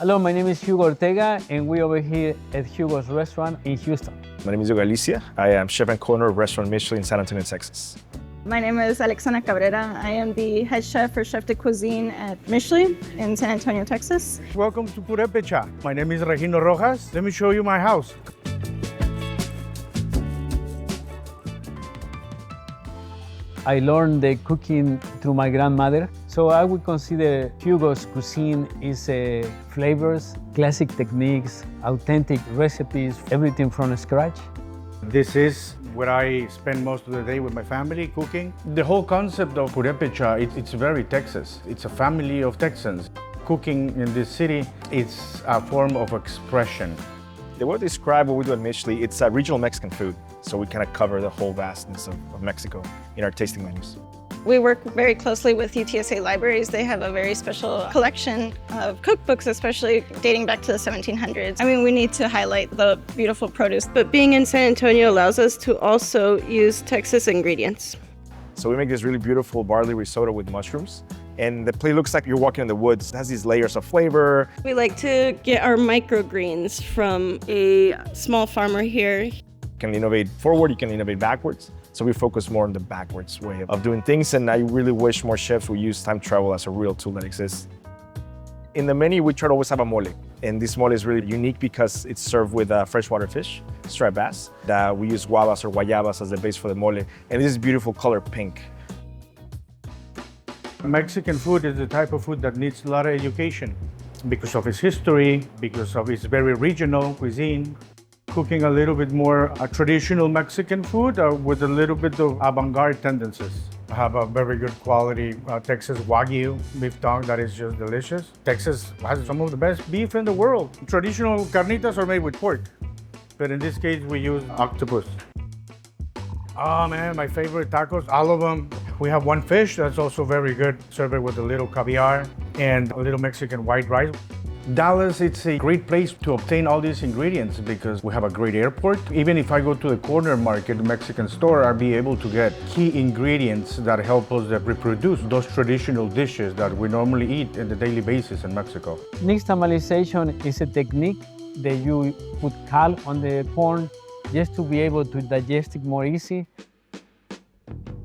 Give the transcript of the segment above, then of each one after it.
Hello, my name is Hugo Ortega, and we're over here at Hugo's restaurant in Houston. My name is Hugo Alicia. I am chef and co-owner of Restaurant Michelin in San Antonio, Texas. My name is Alexandra Cabrera. I am the head chef for Chef de Cuisine at Michelin in San Antonio, Texas. Welcome to Purepecha. My name is Regino Rojas. Let me show you my house. I learned the cooking through my grandmother, so I would consider Hugo's Cuisine is flavors, classic techniques, authentic recipes, everything from scratch. This is where I spend most of the day with my family cooking. The whole concept of Purepecha, it's very Texas. It's a family of Texans. Cooking in this city, it's a form of expression. The way to describe what we do at Michelin, it's a regional Mexican food. So we kind of cover the whole vastness of Mexico in our tasting menus. We work very closely with UTSA libraries. They have a very special collection of cookbooks, especially dating back to the 1700s. I mean, we need to highlight the beautiful produce. But being in San Antonio allows us to also use Texas ingredients. So we make this really beautiful barley risotto with mushrooms. And the plate looks like you're walking in the woods. It has these layers of flavor. We like to get our microgreens from a small farmer here. You can innovate forward, you can innovate backwards. So we focus more on the backwards way of doing things. And I really wish more chefs would use time travel as a real tool that exists. In the menu, we try to always have a mole. And this mole is really unique because it's served with freshwater fish, striped bass. We use guavas or guayabas as the base for the mole. And this is beautiful color pink. Mexican food is the type of food that needs a lot of education because of its history, because of its very regional cuisine. Cooking a little bit more traditional Mexican food with a little bit of avant-garde tendencies. I have a very good quality Texas Wagyu beef tongue that is just delicious. Texas has some of the best beef in the world. Traditional carnitas are made with pork, but in this case we use octopus. Oh man, my favorite tacos, all of them. We have one fish that's also very good, served with a little caviar and a little Mexican white rice. Dallas, it's a great place to obtain all these ingredients because we have a great airport. Even if I go to the corner market, Mexican store, I'll be able to get key ingredients that help us reproduce those traditional dishes that we normally eat on a daily basis in Mexico. Nixtamalization is a technique that you put cal on the corn just to be able to digest it more easy.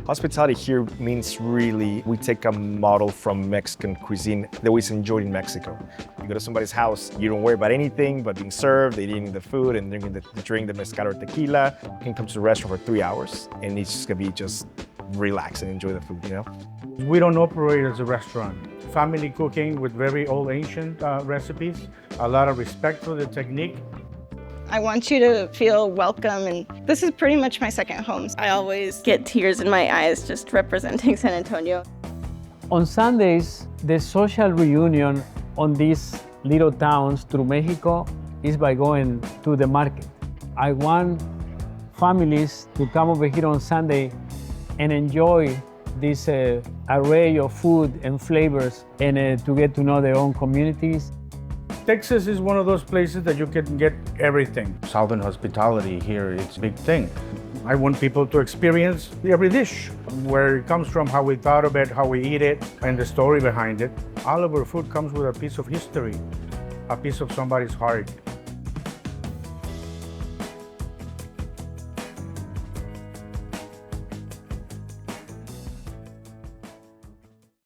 Hospitality here means really, we take a model from Mexican cuisine that we enjoyed in Mexico. You go to somebody's house, you don't worry about anything but being served, eating the food and drinking the mezcal or tequila. You can come to the restaurant for 3 hours and it's just gonna be just relax and enjoy the food, you know? We don't operate as a restaurant. Family cooking with very old ancient recipes, a lot of respect for the technique. I want you to feel welcome, and this is pretty much my second home. I always get tears in my eyes just representing San Antonio. On Sundays, the social reunion on these little towns through Mexico is by going to the market. I want families to come over here on Sunday and enjoy this array of food and flavors and to get to know their own communities. Texas is one of those places that you can get everything. Southern hospitality here, it's a big thing. I want people to experience every dish, where it comes from, how we thought of it, how we eat it, and the story behind it. All of our food comes with a piece of history, a piece of somebody's heart.